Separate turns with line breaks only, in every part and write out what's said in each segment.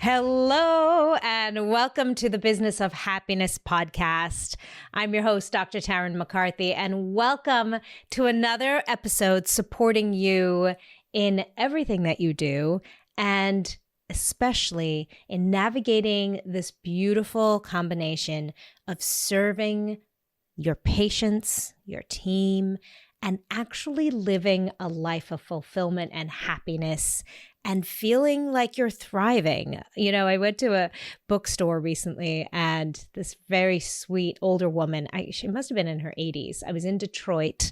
Hello, and welcome to the Business of Happiness podcast. I'm your host, Dr. Tarryn MacCarthy, and welcome to another episode supporting you in everything that you do, and especially in navigating this beautiful combination of serving your patients, your team, and actually living a life of fulfillment and happiness and feeling like you're thriving. You know, I went to a bookstore recently and this very sweet older woman, she must have been in her 80s. I was in Detroit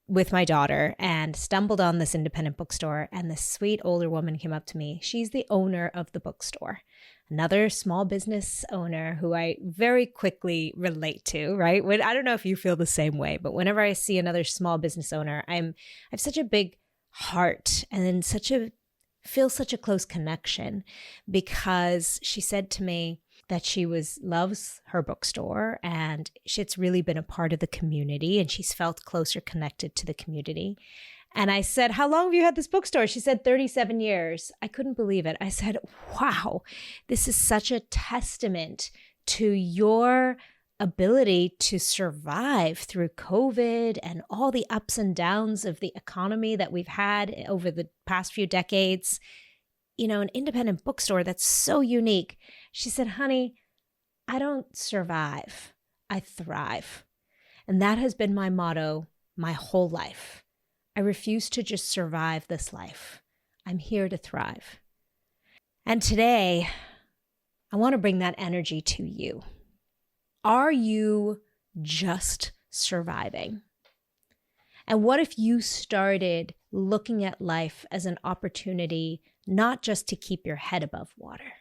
with my daughter and stumbled on this independent bookstore, and this sweet older woman came up to me. She's the owner of the bookstore, another small business owner who I very quickly relate to, right? I don't know if you feel the same way, but whenever I see another small business owner, I have such a big heart and then feel such a close connection, because she said to me that she loves her bookstore and it's really been a part of the community and she's felt closer connected to the community. And I said, how long have you had this bookstore? She said 37 years. I couldn't believe it. I said, wow, this is such a testament to your ability to survive through COVID and all the ups and downs of the economy that we've had over the past few decades. You know, an independent bookstore that's so unique. She said, honey, I don't survive, I thrive. And that has been my motto my whole life. I refuse to just survive this life. I'm here to thrive. And today, I want to bring that energy to you. Are you just surviving? And what if you started looking at life as an opportunity, not just to keep your head above water,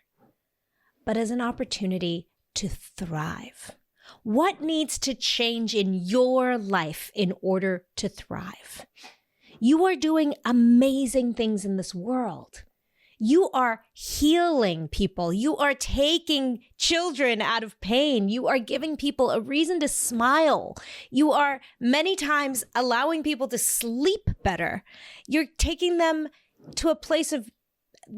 but as an opportunity to thrive? What needs to change in your life in order to thrive? You are doing amazing things in this world. You are healing people. You are taking children out of pain. You are giving people a reason to smile. You are many times allowing people to sleep better. You're taking them to a place of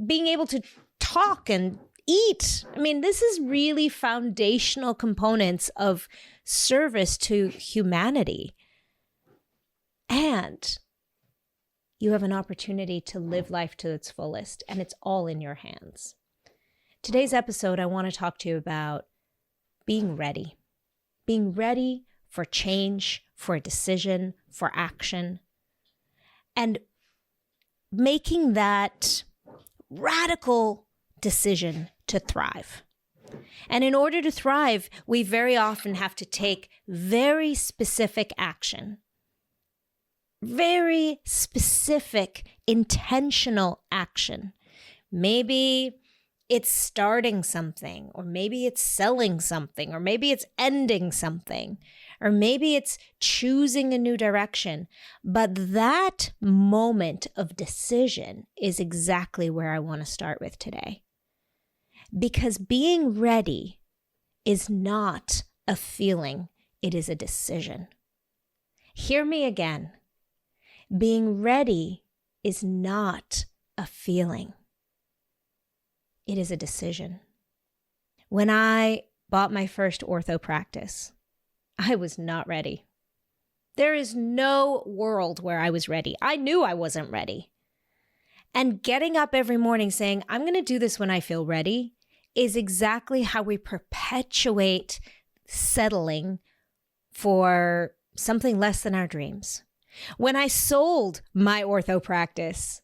being able to talk and eat. I mean, this is really foundational components of service to humanity. And you have an opportunity to live life to its fullest, and it's all in your hands. Today's episode, I want to talk to you about being ready for change, for a decision, for action, and making that radical decision to thrive. And in order to thrive, we very often have to take very specific action. Very specific, intentional action. Maybe it's starting something, or maybe it's selling something, or maybe it's ending something, or maybe it's choosing a new direction. But that moment of decision is exactly where I want to start with today. Because being ready is not a feeling, it is a decision. Hear me again. Being ready is not a feeling. It is a decision. When I bought my first ortho practice, I was not ready. There is no world where I was ready. I knew I wasn't ready. And getting up every morning saying, I'm going to do this when I feel ready, is exactly how we perpetuate settling for something less than our dreams. When I sold my ortho practice,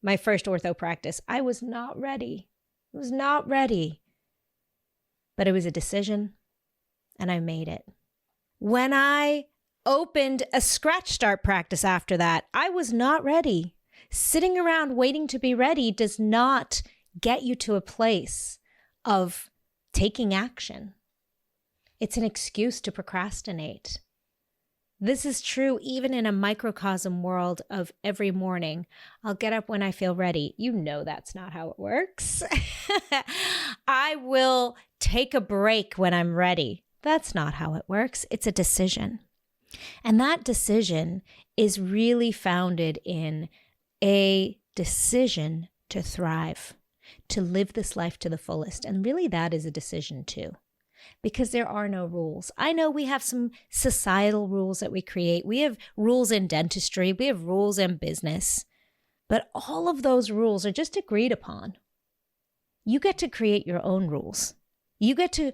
my first ortho practice, I was not ready. I was not ready. But it was a decision, and I made it. When I opened a scratch start practice after that, I was not ready. Sitting around waiting to be ready does not get you to a place of taking action. It's an excuse to procrastinate. This is true even in a microcosm world of every morning. I'll get up when I feel ready. You know that's not how it works. I will take a break when I'm ready. That's not how it works. It's a decision. And that decision is really founded in a decision to thrive. to live this life to the fullest. And really that is a decision too, because there are no rules. I know we have some societal rules that we create. We have rules in dentistry. We have rules in business. But all of those rules are just agreed upon. You get to create your own rules. You get to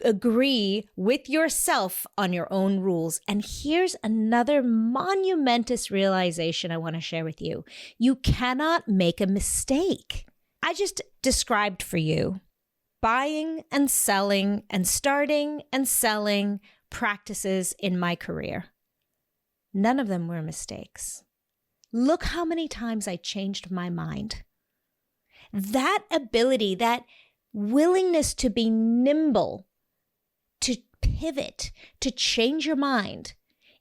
agree with yourself on your own rules. And here's another monumentous realization I want to share with you. You cannot make a mistake. I just described for you buying and selling and starting and selling practices in my career. None of them were mistakes. Look how many times I changed my mind. That ability, that willingness to be nimble, to pivot, to change your mind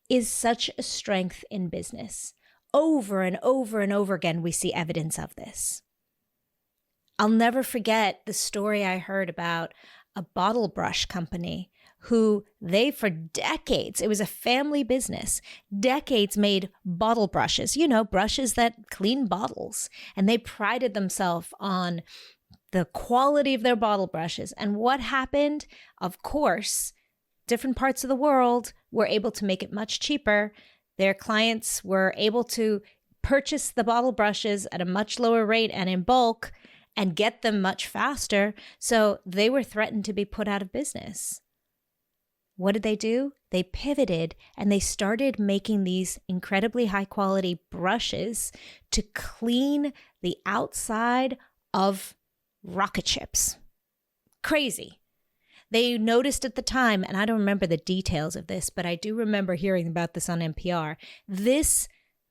is such a strength in business. Over and over and over again, we see evidence of this. I'll never forget the story I heard about a bottle brush company who for decades, it was a family business, decades made bottle brushes, brushes that clean bottles. And they prided themselves on the quality of their bottle brushes. And what happened? Of course, different parts of the world were able to make it much cheaper. Their clients were able to purchase the bottle brushes at a much lower rate and in bulk and get them much faster. So they were threatened to be put out of business. What did they do? They pivoted and they started making these incredibly high quality brushes to clean the outside of rocket ships. Crazy. They noticed at the time, and I don't remember the details of this, but I do remember hearing about this on NPR. This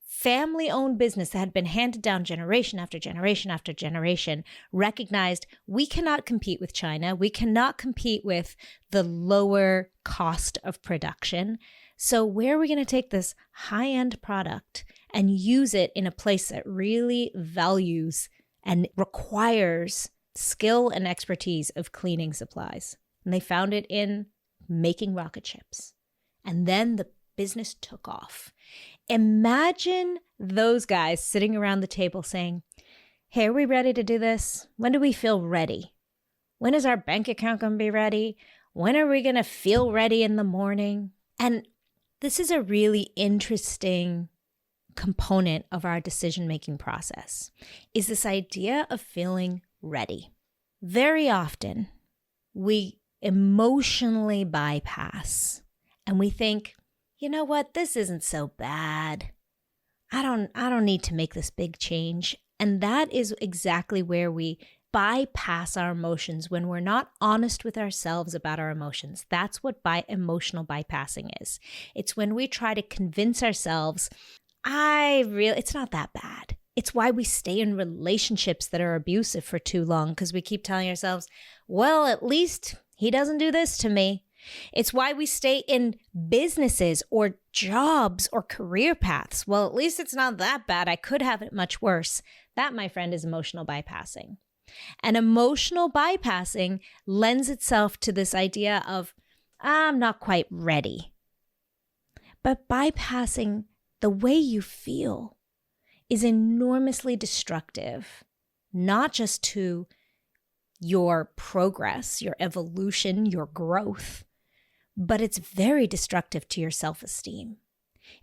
family-owned business that had been handed down generation after generation after generation recognized we cannot compete with China. We cannot compete with the lower cost of production. So where are we going to take this high-end product and use it in a place that really values and requires skill and expertise of cleaning supplies? And they found it in making rocket ships. And then the business took off. Imagine those guys sitting around the table saying, hey, are we ready to do this? When do we feel ready? When is our bank account going to be ready? When are we going to feel ready in the morning? And this is a really interesting component of our decision-making process, is this idea of feeling ready. Very often, we emotionally bypass and we think, you know what, this isn't so bad. I don't need to make this big change. And that is exactly where we bypass our emotions when we're not honest with ourselves about our emotions. That's what emotional bypassing is. It's when we try to convince ourselves, it's not that bad. It's why we stay in relationships that are abusive for too long, because we keep telling ourselves, well, at least he doesn't do this to me. It's why we stay in businesses or jobs or career paths. Well, at least it's not that bad. I could have it much worse. That, my friend, is emotional bypassing. And emotional bypassing lends itself to this idea of, I'm not quite ready. But bypassing the way you feel is enormously destructive, not just to your progress, your evolution, your growth, but it's very destructive to your self-esteem.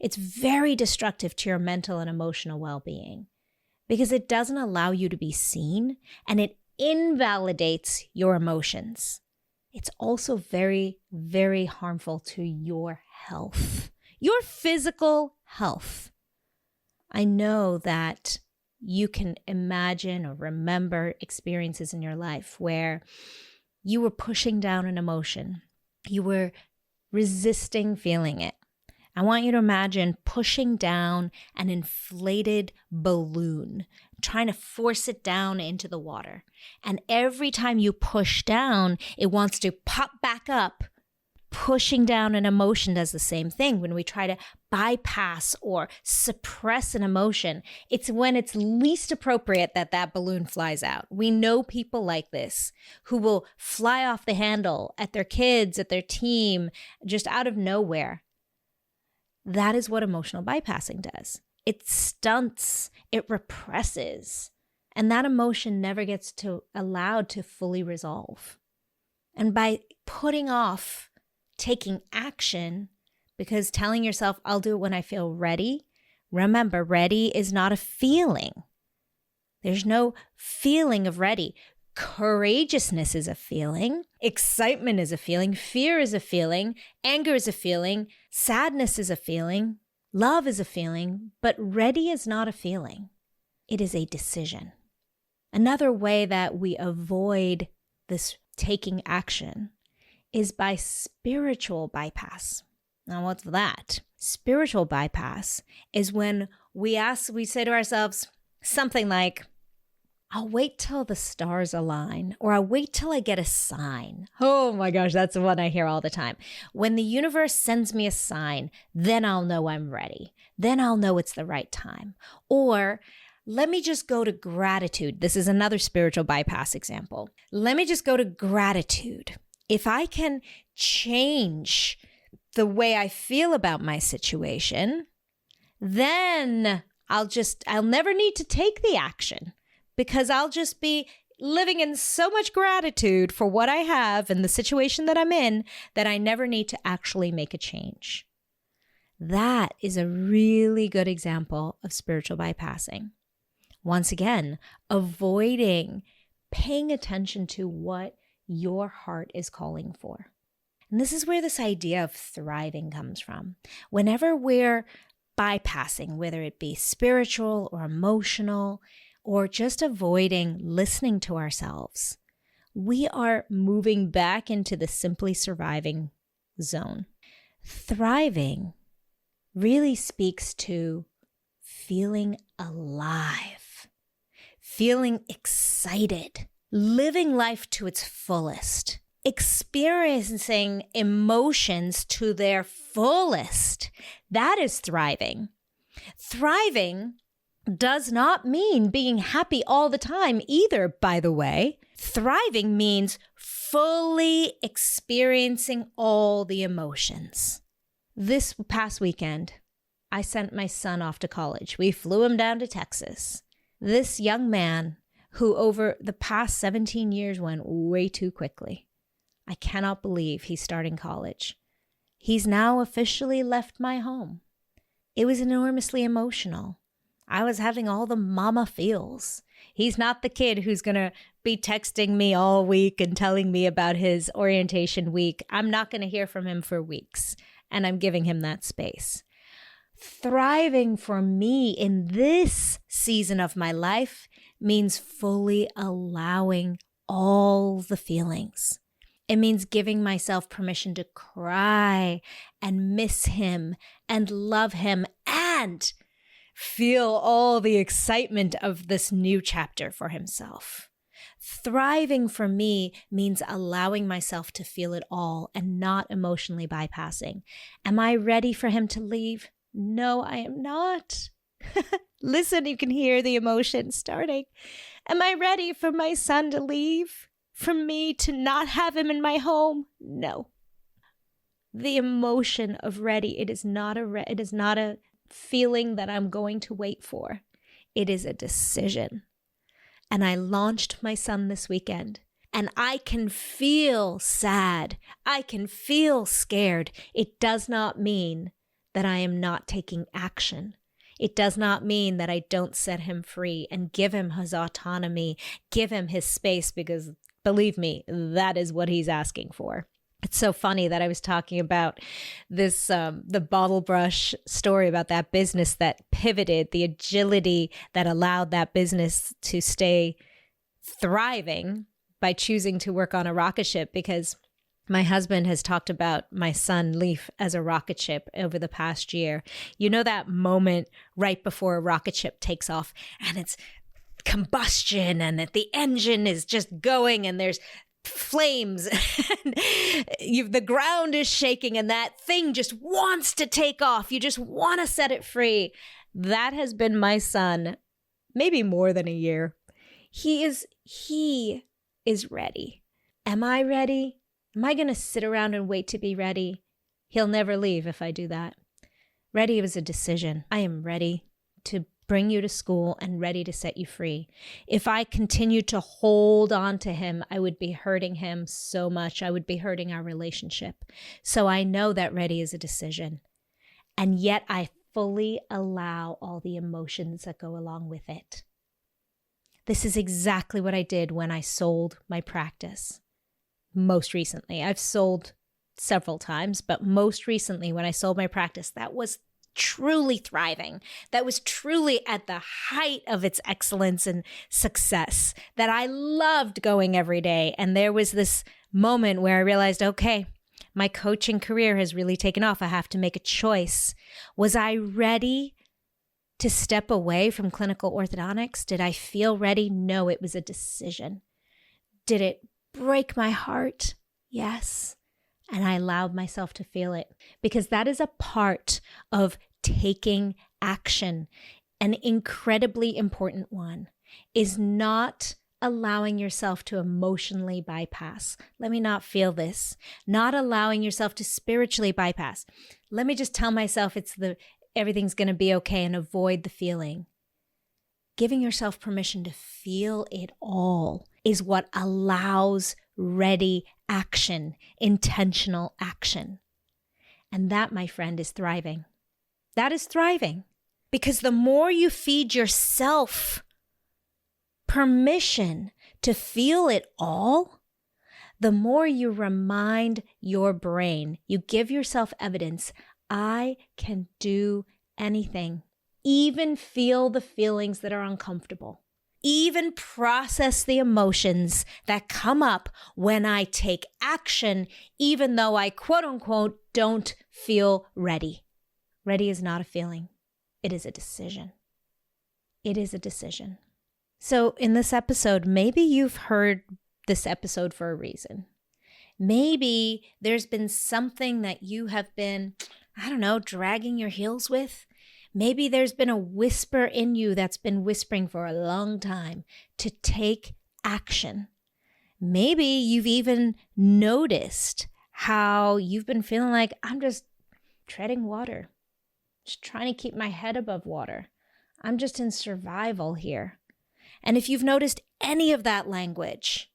It's very destructive to your mental and emotional well-being because it doesn't allow you to be seen and it invalidates your emotions. It's also very, very harmful to your health, your physical health. I know that you can imagine or remember experiences in your life where you were pushing down an emotion. You were resisting feeling it. I want you to imagine pushing down an inflated balloon, trying to force it down into the water. And every time you push down, it wants to pop back up. Pushing down an emotion does the same thing. When we try to bypass or suppress an emotion, it's when it's least appropriate that that balloon flies out. We know people like this who will fly off the handle at their kids, at their team, just out of nowhere. That is what emotional bypassing does. It stunts, it represses, And that emotion never gets allowed to fully resolve. And by putting off taking action, because telling yourself, I'll do it when I feel ready. Remember, ready is not a feeling. There's no feeling of ready. Courageousness is a feeling. Excitement is a feeling. Fear is a feeling. Anger is a feeling. Sadness is a feeling. Love is a feeling. But ready is not a feeling. It is a decision. Another way that we avoid this taking action is by spiritual bypass. Now, what's that? Spiritual bypass is when we say to ourselves something like, I'll wait till the stars align, or I'll wait till I get a sign. Oh my gosh, that's the one I hear all the time. When the universe sends me a sign, then I'll know I'm ready. Then I'll know it's the right time. Or let me just go to gratitude. This is another spiritual bypass example. Let me just go to gratitude. If I can change the way I feel about my situation, then I'll never need to take the action, because I'll just be living in so much gratitude for what I have and the situation that I'm in that I never need to actually make a change. That is a really good example of spiritual bypassing. Once again, avoiding paying attention to what your heart is calling for. And this is where this idea of thriving comes from. Whenever we're bypassing, whether it be spiritual or emotional, or just avoiding listening to ourselves, we are moving back into the simply surviving zone. Thriving really speaks to feeling alive, feeling excited, living life to its fullest, experiencing emotions to their fullest. That is thriving. Thriving does not mean being happy all the time either, by the way. Thriving means fully experiencing all the emotions. This past weekend, I sent my son off to college. We flew him down to Texas. This young man who over the past 17 years went way too quickly. I cannot believe he's starting college. He's now officially left my home. It was enormously emotional. I was having all the mama feels. He's not the kid who's going to be texting me all week and telling me about his orientation week. I'm not going to hear from him for weeks, and I'm giving him that space. Thriving for me in this season of my life means fully allowing all the feelings. It means giving myself permission to cry and miss him and love him and feel all the excitement of this new chapter for himself. Thriving for me means allowing myself to feel it all and not emotionally bypassing. Am I ready for him to leave? No, I am not. Listen, you can hear the emotion starting. Am I ready for my son to leave? For me to not have him in my home? No. The emotion of ready, it is not a feeling that I'm going to wait for. It is a decision. And I launched my son this weekend, and I can feel sad. I can feel scared. It does not mean that I am not taking action. It does not mean that I don't set him free and give him his autonomy, give him his space, because believe me, that is what he's asking for. It's so funny that I was talking about this, the bottle brush story about that business that pivoted, the agility that allowed that business to stay thriving by choosing to work on a rocket ship, because my husband has talked about my son Leaf as a rocket ship over the past year. You know that moment right before a rocket ship takes off and it's combustion and that the engine is just going and there's flames and the ground is shaking and that thing just wants to take off. You just want to set it free. That has been my son maybe more than a year. He is ready. Am I ready? Am I going to sit around and wait to be ready? He'll never leave if I do that. Ready was a decision. I am ready to bring you to school, and ready to set you free. If I continued to hold on to him, I would be hurting him so much. I would be hurting our relationship. So I know that ready is a decision. And yet I fully allow all the emotions that go along with it. This is exactly what I did when I sold my practice. Most recently, I've sold several times, but most recently when I sold my practice, that was truly thriving. That was truly at the height of its excellence and success, that I loved going every day. And there was this moment where I realized, okay, my coaching career has really taken off. I have to make a choice. Was I ready to step away from clinical orthodontics? Did I feel ready? No, it was a decision. Did it break my heart? Yes. And I allowed myself to feel it, because that is a part of taking action. An incredibly important one is not allowing yourself to emotionally bypass. Let me not feel this. Not allowing yourself to spiritually bypass. Let me just tell myself everything's going to be okay and avoid the feeling. Giving yourself permission to feel it all is what allows ready action, intentional action. And that, my friend, is thriving. That is thriving. Because the more you feed yourself permission to feel it all, the more you remind your brain, you give yourself evidence, I can do anything. Even feel the feelings that are uncomfortable. Even process the emotions that come up when I take action, even though I quote unquote don't feel ready. Ready is not a feeling. It is a decision. It is a decision. So in this episode, maybe you've heard this episode for a reason. Maybe there's been something that you have been, dragging your heels with. Maybe there's been a whisper in you that's been whispering for a long time to take action. Maybe you've even noticed how you've been feeling like, I'm just treading water, just trying to keep my head above water. I'm just in survival here. And if you've noticed any of that language,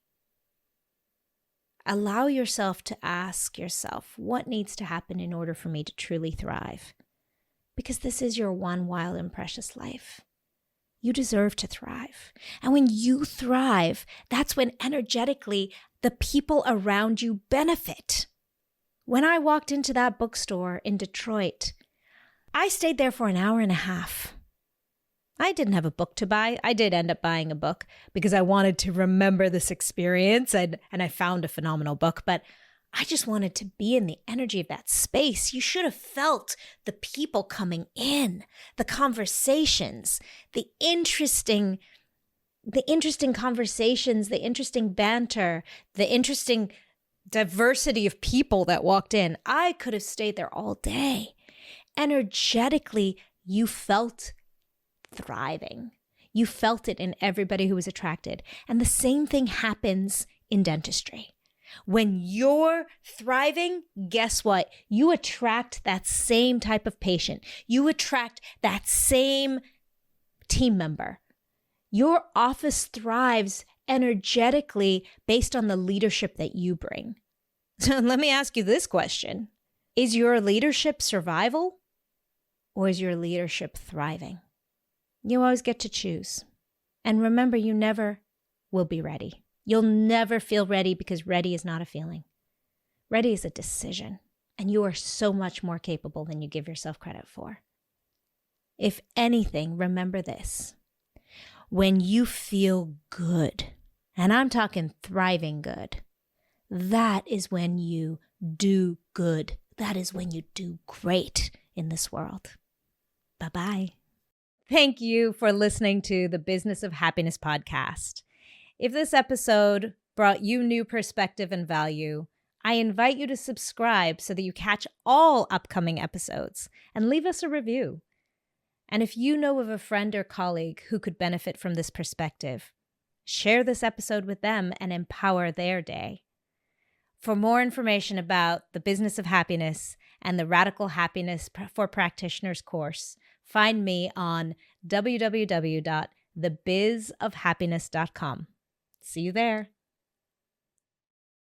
allow yourself to ask yourself, what needs to happen in order for me to truly thrive? Because this is your one wild and precious life. You deserve to thrive. And when you thrive, that's when energetically the people around you benefit. When I walked into that bookstore in Detroit, I stayed there for an hour and a half. I didn't have a book to buy. I did end up buying a book because I wanted to remember this experience, and I found a phenomenal book, but I just wanted to be in the energy of that space. You should have felt the people coming in, the conversations, the interesting conversations, the interesting banter, the interesting diversity of people that walked in. I could have stayed there all day. Energetically, you felt thriving. You felt it in everybody who was attracted. And the same thing happens in dentistry. When you're thriving, guess what? You attract that same type of patient. You attract that same team member. Your office thrives energetically based on the leadership that you bring. So let me ask you this question. Is your leadership survival or is your leadership thriving? You always get to choose. And remember, you never will be ready. You'll never feel ready because ready is not a feeling. Ready is a decision. And you are so much more capable than you give yourself credit for. If anything, remember this. When you feel good, and I'm talking thriving good, that is when you do good. That is when you do great in this world. Bye-bye. Thank you for listening to the Business of Happiness podcast. If this episode brought you new perspective and value, I invite you to subscribe so that you catch all upcoming episodes and leave us a review. And if you know of a friend or colleague who could benefit from this perspective, share this episode with them and empower their day. For more information about the Business of Happiness and the Radical Happiness for Practitioners course, find me on www.thebizofhappiness.com. See you there.